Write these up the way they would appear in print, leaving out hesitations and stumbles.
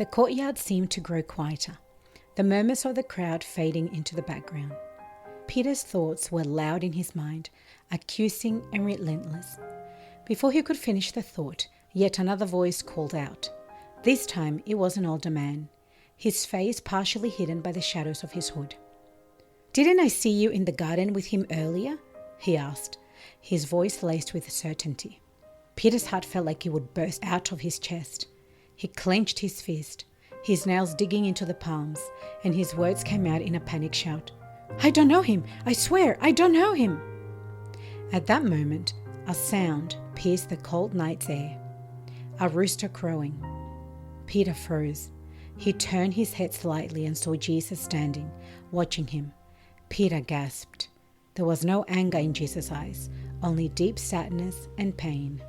The courtyard seemed to grow quieter, the murmurs of the crowd fading into the background. Peter's thoughts were loud in his mind, accusing and relentless. Before he could finish the thought, yet another voice called out. This time it was an older man, his face partially hidden by the shadows of his hood. "Didn't I see you in the garden with him earlier?" he asked, his voice laced with certainty. Peter's heart felt like it would burst out of his chest. He clenched his fist, his nails digging into the palms, and his words came out in a panic shout. "I don't know him! I swear, I don't know him!" At that moment, a sound pierced the cold night's air. A rooster crowing. Peter froze. He turned his head slightly and saw Jesus standing, watching him. Peter gasped. There was no anger in Jesus' eyes, only deep sadness and pain.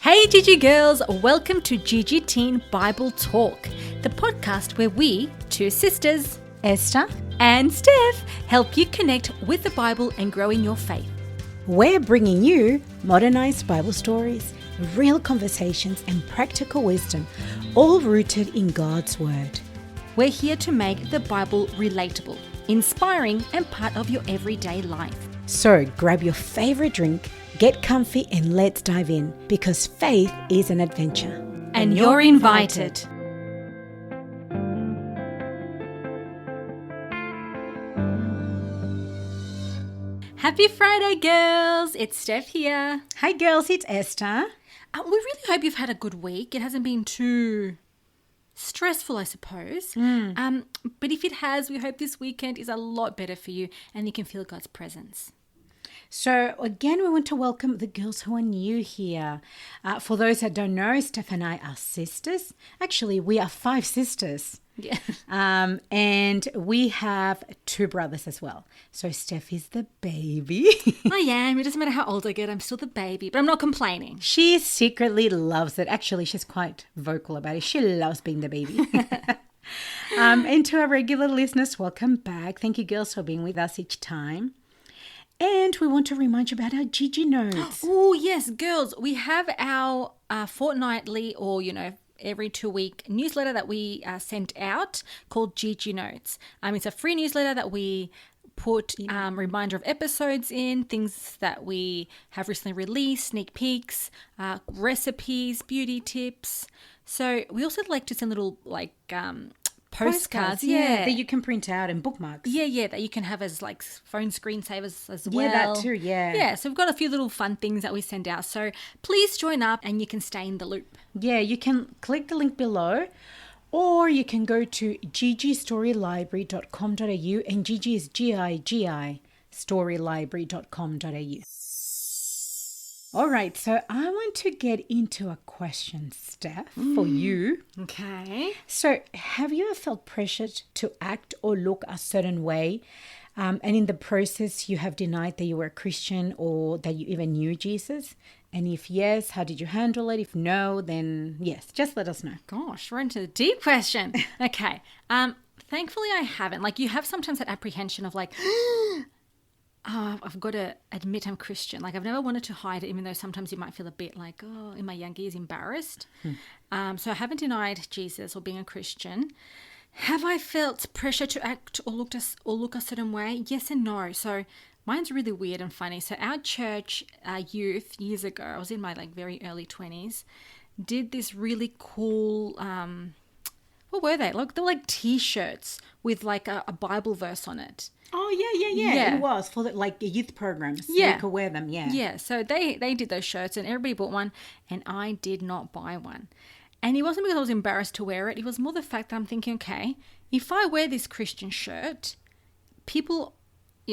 Hey Gigi girls, welcome to Gigi Teen Bible Talk, the podcast where we, two sisters, Esther and Steph, help you connect with the Bible and grow in your faith. We're bringing you modernized Bible stories, real conversations, and practical wisdom, all rooted in God's Word. We're here to make the Bible relatable, inspiring, and part of your everyday life. So grab your favorite drink, get comfy, and let's dive in, because faith is an adventure. And you're invited. Happy Friday, girls! It's Steph here. Hi girls, it's Esther. We really hope you've had a good week. It hasn't been too stressful, I suppose. But if it has, we hope this weekend is a lot better for you and you can feel God's presence. So again, we want to welcome the girls who are new here. For those that don't know, Steph and I are sisters. Actually, we are 5 sisters. Yeah. And we have 2 brothers as well. So Steph is the baby. I am. It doesn't matter how old I get. I'm still the baby, but I'm not complaining. She secretly loves it. Actually, she's quite vocal about it. She loves being the baby. And to our regular listeners, welcome back. Thank you, girls, for being with us each time. And we want to remind you about our Gigi notes. Oh, yes, girls. We have our fortnightly or, every 2-week newsletter that we sent out called Gigi Notes. It's a free newsletter that we put reminder of episodes in, things that we have recently released, sneak peeks, recipes, beauty tips. So we also like to send little postcards, that you can print out and bookmarks. Yeah, that you can have as phone screensavers as well. Yeah, that too, yeah. Yeah, so we've got a few little fun things that we send out. So please join up and you can stay in the loop. Yeah, you can click the link below or you can go to gigistorylibrary.com.au, and Gigi is Gigi, storylibrary.com.au. All right, so I want to get into a question, Steph, for you. Okay. So have you ever felt pressured to act or look a certain way, and in the process you have denied that you were a Christian or that you even knew Jesus? And if yes, how did you handle it? If no, then yes, just let us know. Gosh, we're into the deep question. Okay. Thankfully I haven't. You have sometimes that apprehension of oh, I've got to admit I'm Christian. I've never wanted to hide it, even though sometimes you might feel a bit in my young years, embarrassed. So I haven't denied Jesus or being a Christian. Have I felt pressure to act or look a certain way? Yes and no. So mine's really weird and funny. So our church youth years ago, I was in my very early 20s, did this really cool, what were they? They were T-shirts with a Bible verse on it. Oh, yeah. It was for youth programs. So you could wear them, Yeah, so they did those shirts and everybody bought one and I did not buy one. And it wasn't because I was embarrassed to wear it. It was more the fact that I'm thinking, okay, if I wear this Christian shirt, people,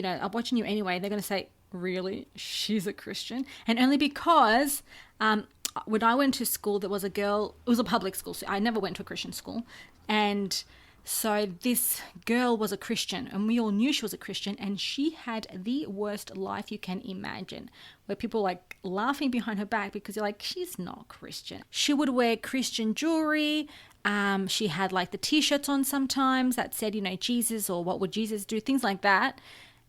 are watching you anyway. They're going to say, really? She's a Christian? And only because when I went to school, there was a girl, it was a public school, so I never went to a Christian school. And so this girl was a Christian and we all knew she was a Christian, and she had the worst life you can imagine, where people were laughing behind her back because you're she's not Christian. She would wear Christian jewelry. She had like the t-shirts on sometimes that said, Jesus, or what would Jesus do, things like that.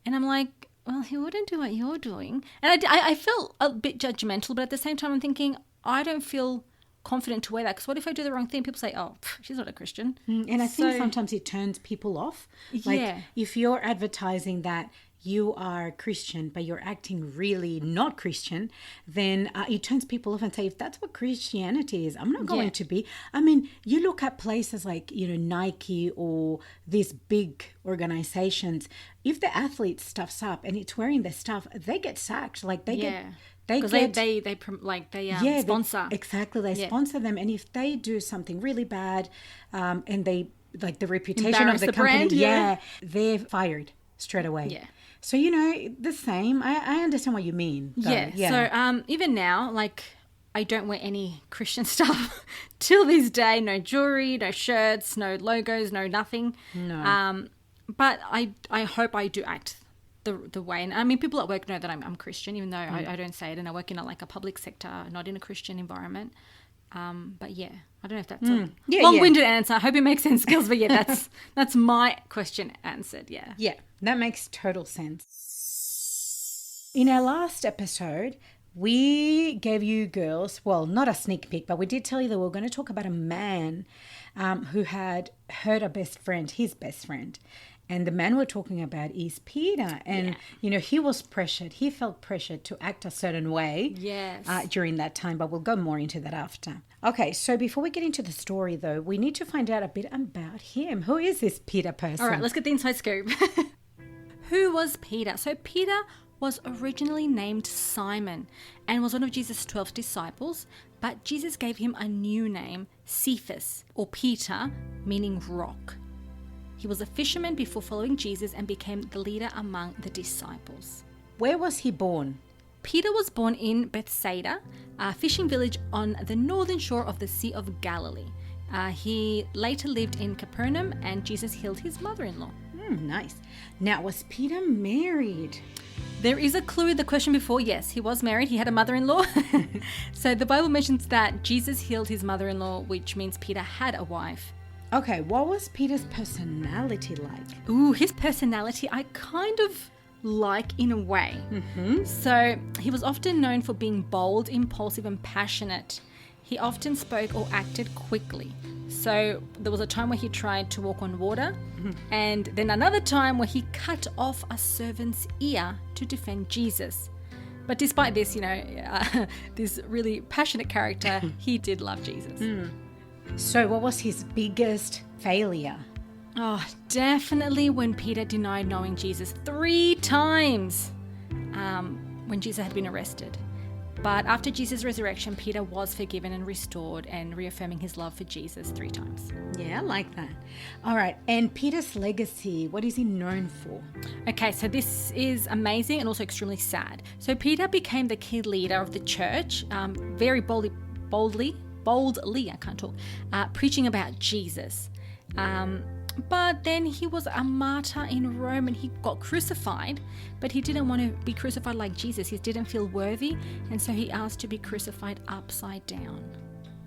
And I'm like, well, he wouldn't do what you're doing. And I felt a bit judgmental, but at the same time I'm thinking, I don't feel confident to wear that, because what if I do the wrong thing? People say, oh, she's not a Christian. And I think sometimes it turns people off. Like if you're advertising that you are Christian, but you're acting really not Christian, then it turns people off and say, if that's what Christianity is, I'm not going to be. I mean, you look at places like, Nike or these big organizations, if the athlete stuffs up and it's wearing their stuff, they get sacked. Like they get... Because they sponsor. They sponsor them. And if they do something really bad and they, like the reputation of the company, brand, they're fired straight away. Yeah. So, the same. I understand what you mean. Though. So even now, like, I don't wear any Christian stuff till this day. No jewelry, no shirts, no logos, no nothing. No. But I hope I do act the way. And I mean, people at work know that I'm Christian, even though I don't say it. And I work in a public sector, not in a Christian environment. But yeah, I don't know if that's a long-winded answer. I hope it makes sense, girls. But yeah, that's my question answered. Yeah. Yeah, that makes total sense. In our last episode, we gave you girls, well, not a sneak peek, but we did tell you that we were going to talk about a man who had hurt his best friend. And the man we're talking about is Peter. And, he was pressured. He felt pressured to act a certain way during that time. But we'll go more into that after. Okay, so before we get into the story, though, we need to find out a bit about him. Who is this Peter person? All right, let's get the inside scoop. Who was Peter? So Peter was originally named Simon and was one of Jesus' 12 disciples. But Jesus gave him a new name, Cephas, or Peter, meaning rock. He was a fisherman before following Jesus and became the leader among the disciples. Where was he born? Peter was born in Bethsaida, a fishing village on the northern shore of the Sea of Galilee. He later lived in Capernaum, and Jesus healed his mother-in-law. Nice. Now, was Peter married? There is a clue in the question before. Yes, he was married. He had a mother-in-law. So the Bible mentions that Jesus healed his mother-in-law, which means Peter had a wife. Okay, what was Peter's personality like? Ooh, his personality I kind of like in a way. Mm-hmm. So he was often known for being bold, impulsive, and passionate. He often spoke or acted quickly. So there was a time where he tried to walk on water, and then another time where he cut off a servant's ear to defend Jesus. But despite this, this really passionate character, he did love Jesus. So what was his biggest failure? Oh, definitely when Peter denied knowing Jesus 3 times when Jesus had been arrested. But after Jesus' resurrection, Peter was forgiven and restored, and reaffirming his love for Jesus 3 times. Yeah, I like that. All right. And Peter's legacy, what is he known for? Okay, so this is amazing and also extremely sad. So Peter became the key leader of the church, very boldly, I can't talk, preaching about Jesus. But then he was a martyr in Rome and he got crucified, but he didn't want to be crucified like Jesus. He didn't feel worthy, and so he asked to be crucified upside down.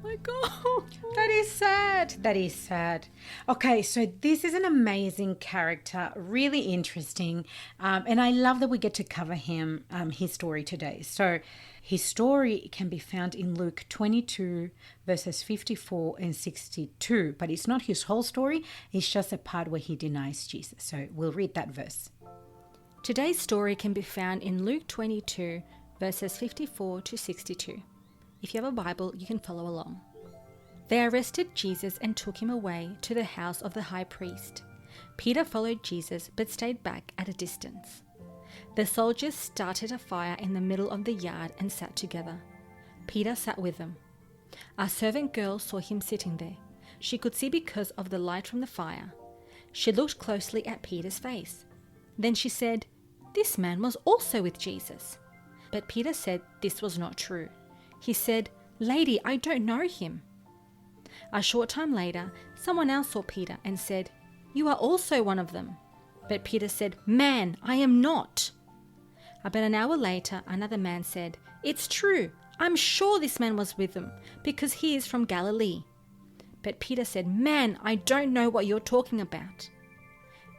My God. That is sad. That is sad. Okay, so this is an amazing character, really interesting, and I love that we get to cover his story today. So his story can be found in Luke 22, verses 54 and 62, but it's not his whole story. It's just a part where he denies Jesus. So we'll read that verse. Today's story can be found in Luke 22, verses 54 to 62. If you have a Bible, you can follow along. They arrested Jesus and took him away to the house of the high priest. Peter followed Jesus but stayed back at a distance. The soldiers started a fire in the middle of the yard and sat together. Peter sat with them. A servant girl saw him sitting there. She could see because of the light from the fire. She looked closely at Peter's face. Then she said, "This man was also with Jesus." But Peter said this was not true. He said, "Lady, I don't know him." A short time later, someone else saw Peter and said, "You are also one of them." But Peter said, "Man, I am not." About an hour later, another man said, "It's true. I'm sure this man was with them, because he is from Galilee." But Peter said, "Man, I don't know what you're talking about."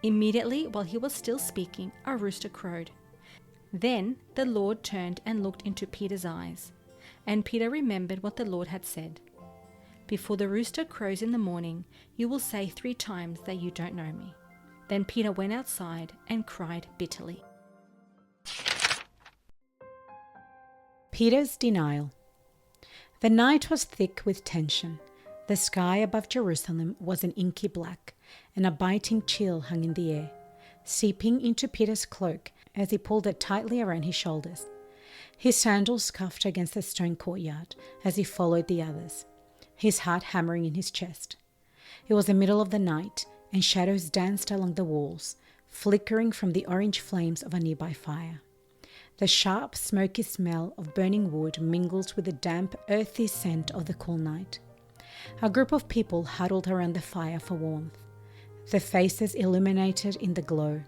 Immediately, while he was still speaking, a rooster crowed. Then the Lord turned and looked into Peter's eyes. And Peter remembered what the Lord had said. "Before the rooster crows in the morning, you will say 3 times that you don't know me." Then Peter went outside and cried bitterly. Peter's denial. The night was thick with tension. The sky above Jerusalem was an inky black, and a biting chill hung in the air, seeping into Peter's cloak as he pulled it tightly around his shoulders. His sandals scuffed against the stone courtyard as he followed the others, his heart hammering in his chest. It was the middle of the night, and shadows danced along the walls, flickering from the orange flames of a nearby fire. The sharp, smoky smell of burning wood mingled with the damp, earthy scent of the cool night. A group of people huddled around the fire for warmth, their faces illuminated in the glow.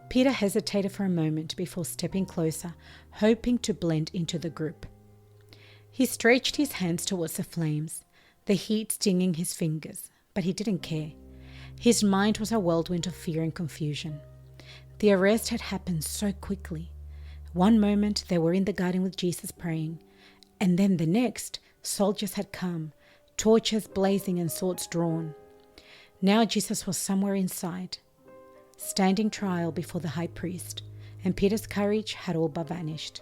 Peter hesitated for a moment before stepping closer, hoping to blend into the group. He stretched his hands towards the flames, the heat stinging his fingers, but he didn't care. His mind was a whirlwind of fear and confusion. The arrest had happened so quickly. One moment they were in the garden with Jesus praying, and then the next, soldiers had come, torches blazing and swords drawn. Now Jesus was somewhere inside, standing trial before the high priest, and Peter's courage had all but vanished.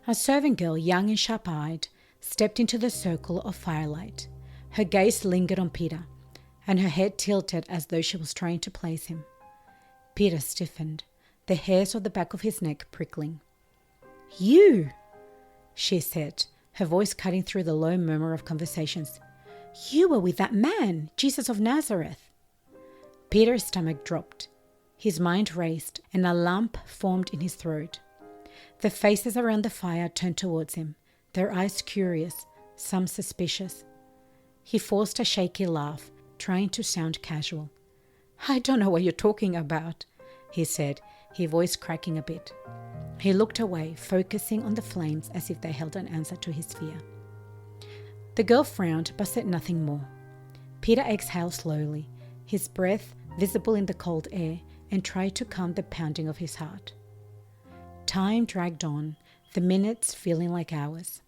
A servant girl, young and sharp-eyed, stepped into the circle of firelight. Her gaze lingered on Peter, and her head tilted as though she was trying to place him. Peter stiffened, the hairs of the back of his neck prickling. "You!" she said, her voice cutting through the low murmur of conversations. "You were with that man, Jesus of Nazareth." Peter's stomach dropped. His mind raced, and a lump formed in his throat. The faces around the fire turned towards him, their eyes curious, some suspicious. He forced a shaky laugh, trying to sound casual. "I don't know what you're talking about," he said, his voice cracking a bit. He looked away, focusing on the flames as if they held an answer to his fear. The girl frowned but said nothing more. Peter exhaled slowly, his breath visible in the cold air, and tried to calm the pounding of his heart. Time dragged on, the minutes feeling like hours.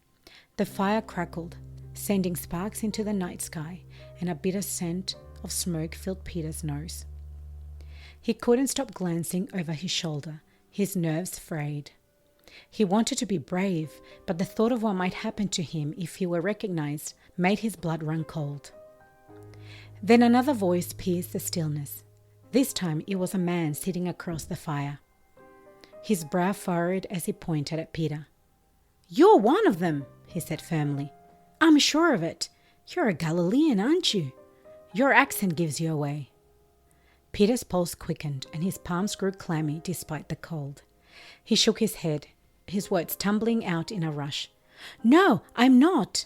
The fire crackled, sending sparks into the night sky, and a bitter scent of smoke filled Peter's nose. He couldn't stop glancing over his shoulder, his nerves frayed. He wanted to be brave, but the thought of what might happen to him if he were recognized made his blood run cold. Then another voice pierced the stillness. This time it was a man sitting across the fire. His brow furrowed as he pointed at Peter. "You're one of them," he said firmly. "I'm sure of it. You're a Galilean, aren't you? Your accent gives you away." Peter's pulse quickened and his palms grew clammy despite the cold. He shook his head, his words tumbling out in a rush. "No, I'm not,"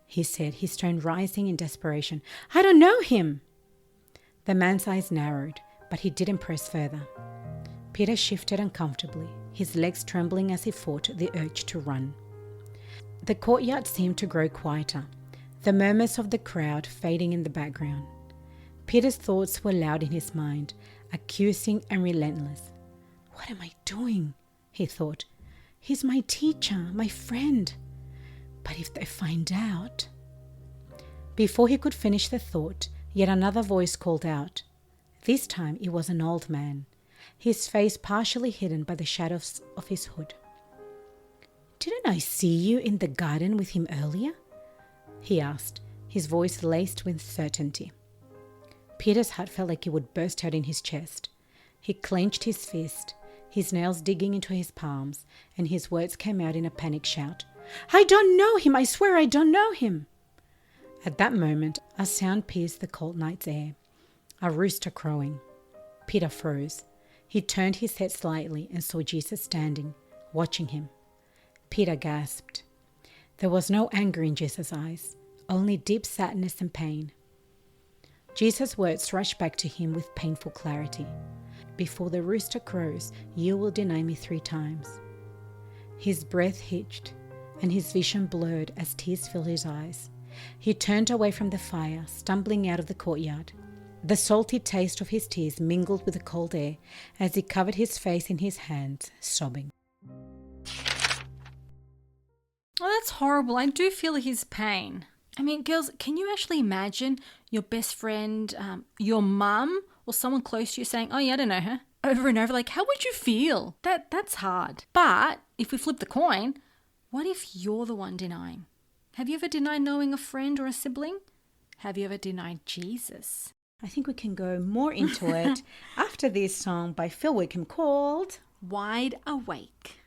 he said, his tone rising in desperation. "I don't know him." The man's eyes narrowed, but he didn't press further. Peter shifted uncomfortably, his legs trembling as he fought the urge to run. The courtyard seemed to grow quieter, the murmurs of the crowd fading in the background. Peter's thoughts were loud in his mind, accusing and relentless. "What am I doing?" he thought. "He's my teacher, my friend. But if they find out..." Before he could finish the thought, yet another voice called out. This time it was an old man, his face partially hidden by the shadows of his hood. "Didn't I see you in the garden with him earlier?" he asked, his voice laced with certainty. Peter's heart felt like it would burst out in his chest. He clenched his fist, his nails digging into his palms, and his words came out in a panicked shout. "I don't know him! I swear I don't know him!" At that moment, a sound pierced the cold night's air. A rooster crowing. Peter froze. He turned his head slightly and saw Jesus standing, watching him. Peter gasped. There was no anger in Jesus' eyes, only deep sadness and pain. Jesus' words rushed back to him with painful clarity. "Before the rooster crows, you will deny me 3 times. His breath hitched, and his vision blurred as tears filled his eyes. He turned away from the fire, stumbling out of the courtyard. The salty taste of his tears mingled with the cold air as he covered his face in his hands, sobbing. Oh, that's horrible. I do feel his pain. I mean, girls, can you actually imagine your best friend, your mum, or someone close to you saying, oh yeah, I don't know her, over and over? Like, how would you feel? That's hard. But if we flip the coin, what if you're the one denying? Have you ever denied knowing a friend or a sibling? Have you ever denied Jesus? I think we can go more into it after this song by Phil Wickham called Wide Awake.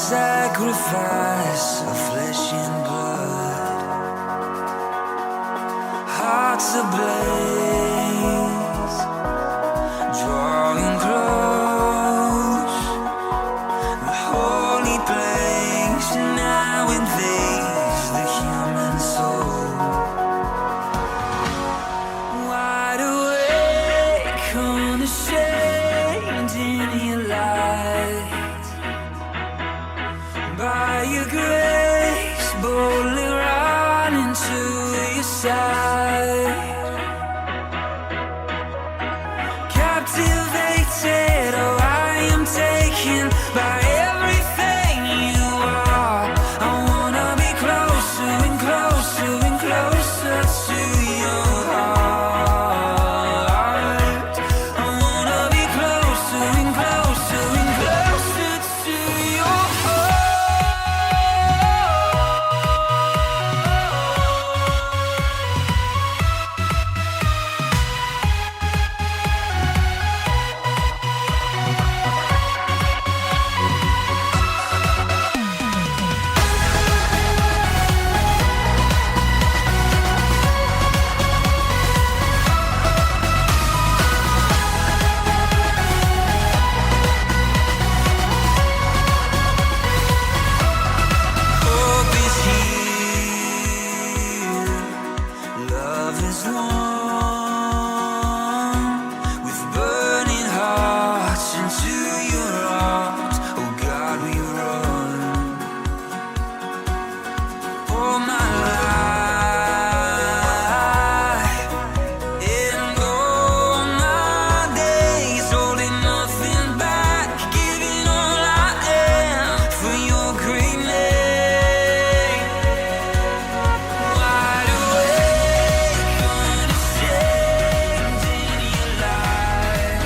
Sacrifice of flesh and blood, hearts ablaze, drawing close, the holy place now invades the human soul. Wide awake, unashamed in your light. By your grace, boldly run into your side. Captivated, oh, I am taken by everything you are. I wanna be closer and closer and closer to your heart. I wanna be closer and closer and closer to your heart. Hope is here, love is warm, with burning hearts into your arms. Oh God, we run. All my life and all my days, holding nothing back, giving all I am for your great name. Wide awake, unashamed in your light.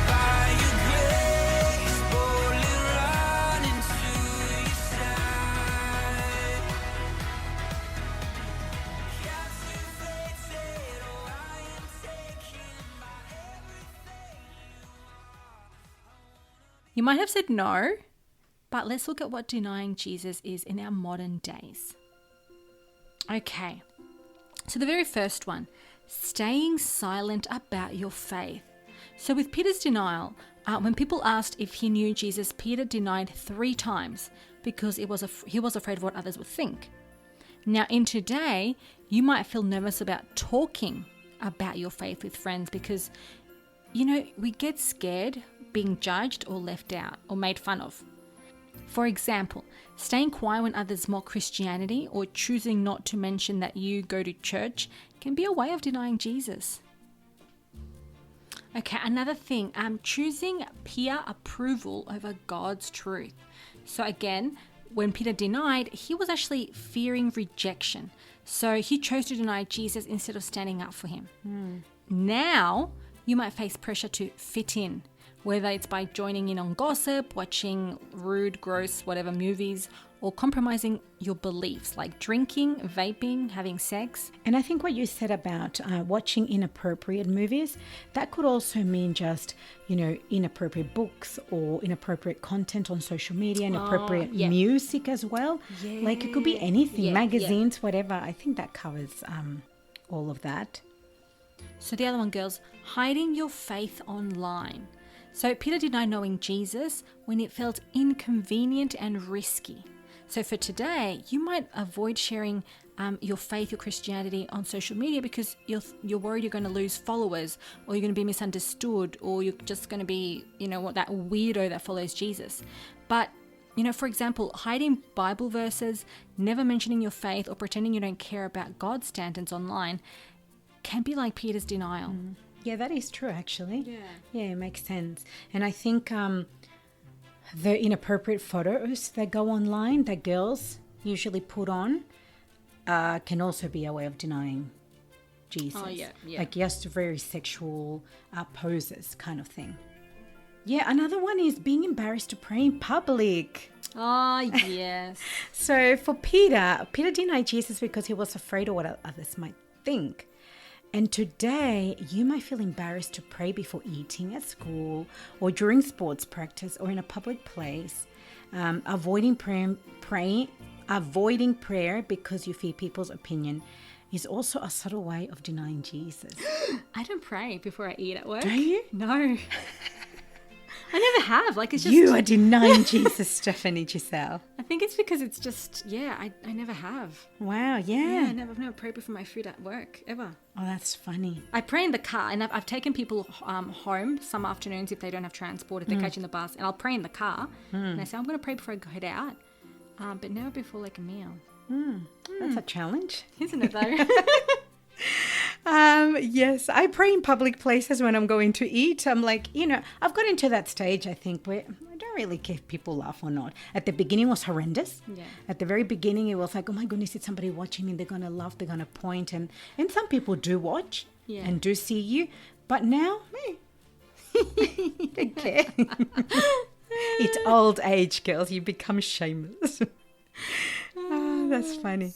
By your grace, boldly run into your side. Captivated, oh, I am taken by everything you are. You might have said no, but let's look at what denying Jesus is in our modern days. Okay, so the very first one, staying silent about your faith. So with Peter's denial, when people asked if he knew Jesus, Peter denied 3 times because he was afraid of what others would think. Now in today, you might feel nervous about talking about your faith with friends because, we get scared being judged or left out or made fun of. For example, staying quiet when others mock Christianity or choosing not to mention that you go to church can be a way of denying Jesus. Okay, another thing, choosing peer approval over God's truth. So again, when Peter denied, he was actually fearing rejection. So he chose to deny Jesus instead of standing up for him. Now, you might face pressure to fit in, whether it's by joining in on gossip, watching rude, gross, whatever movies, or compromising your beliefs like drinking, vaping, having sex. And I think what you said about watching inappropriate movies, that could also mean just, inappropriate books or inappropriate content on social media, inappropriate music as well. Yeah. Like it could be anything, Yeah, magazines, whatever. I think that covers all of that. So the other one, girls, hiding your faith online. So Peter denied knowing Jesus when it felt inconvenient and risky. So for today, you might avoid sharing your faith, your Christianity on social media because you're worried you're going to lose followers, or you're going to be misunderstood, or you're just going to be, that weirdo that follows Jesus. But, for example, hiding Bible verses, never mentioning your faith, or pretending you don't care about God's standards online can be like Peter's denial. Yeah, that is true, actually. Yeah, it makes sense. And I think the inappropriate photos that go online that girls usually put on can also be a way of denying Jesus. Oh, yeah. Like just very sexual poses kind of thing. Yeah, another one is being embarrassed to pray in public. Oh, yes. So for Peter denied Jesus because he was afraid of what others might think. And today, you might feel embarrassed to pray before eating at school or during sports practice or in a public place. Avoiding prayer because you fear people's opinion is also a subtle way of denying Jesus. I don't pray before I eat at work. Do you? No. I never have. Like, it's just... You are denying Jesus, Stephanie Giselle. I think it's because it's just, I never have. Wow, yeah. I've never prayed before my food at work, ever. Oh, that's funny. I pray in the car, and I've taken people home some afternoons if they don't have transport, if they're catching the bus, and I'll pray in the car. And I say, I'm going to pray before I head out, but never before like a meal. That's a challenge. Isn't it, though? Yes, I pray in public places when I'm going to eat. I'm like, I've got into that stage, I think, where I don't really care if people laugh or not. At the beginning, it was horrendous. Yeah. At the very beginning, it was like, oh my goodness, it's somebody watching me. They're going to laugh. They're going to point. And some people do watch and do see you. But now, I don't care. It's old age, girls. You become shameless. That's funny.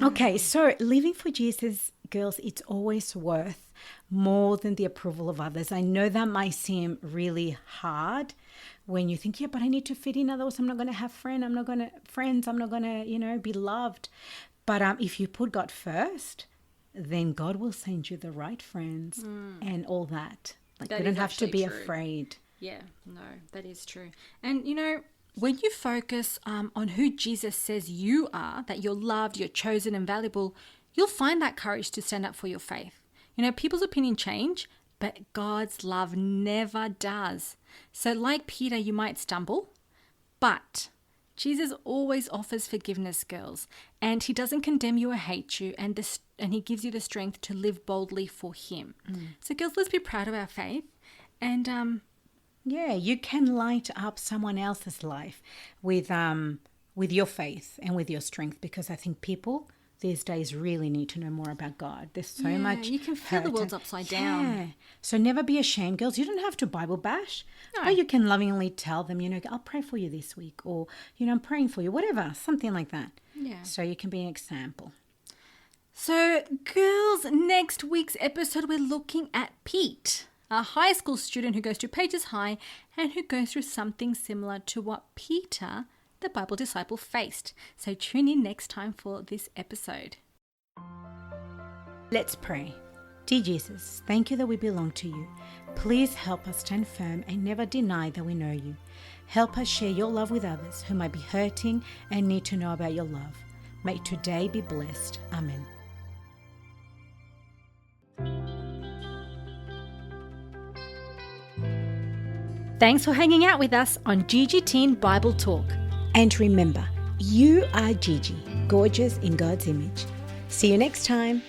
Okay, so living for Jesus, girls, it's always worth more than the approval of others. I know that might seem really hard when you think, but I need to fit in, otherwise I'm not going to have friends, I'm not going to, be loved. But if you put God first, then God will send you the right friends and all that. Like, you don't have to be afraid. Yeah, no, that is true. And, when you focus on who Jesus says you are, that you're loved, you're chosen and valuable, you'll find that courage to stand up for your faith. People's opinion change, but God's love never does. So like Peter, you might stumble, but Jesus always offers forgiveness, girls, and he doesn't condemn you or hate you, and he gives you the strength to live boldly for him. So girls, let's be proud of our faith, and yeah, you can light up someone else's life with your faith and with your strength, because I think people these days really need to know more about God. There's so much. You can feel the world's upside down. So never be ashamed, girls. You don't have to Bible bash, but you can lovingly tell them, I'll pray for you this week, or, I'm praying for you, whatever, something like that. Yeah. So you can be an example. So, girls, next week's episode, we're looking at Pete, a high school student who goes to Pages High and who goes through something similar to what Peter, the Bible disciple, faced. So tune in next time for this episode. Let's pray. Dear Jesus, thank you that we belong to you. Please help us stand firm and never deny that we know you. Help us share your love with others who might be hurting and need to know about your love. May today be blessed. Amen. Thanks for hanging out with us on Gigi Teen Bible Talk. And remember, you are Gigi, gorgeous in God's image. See you next time.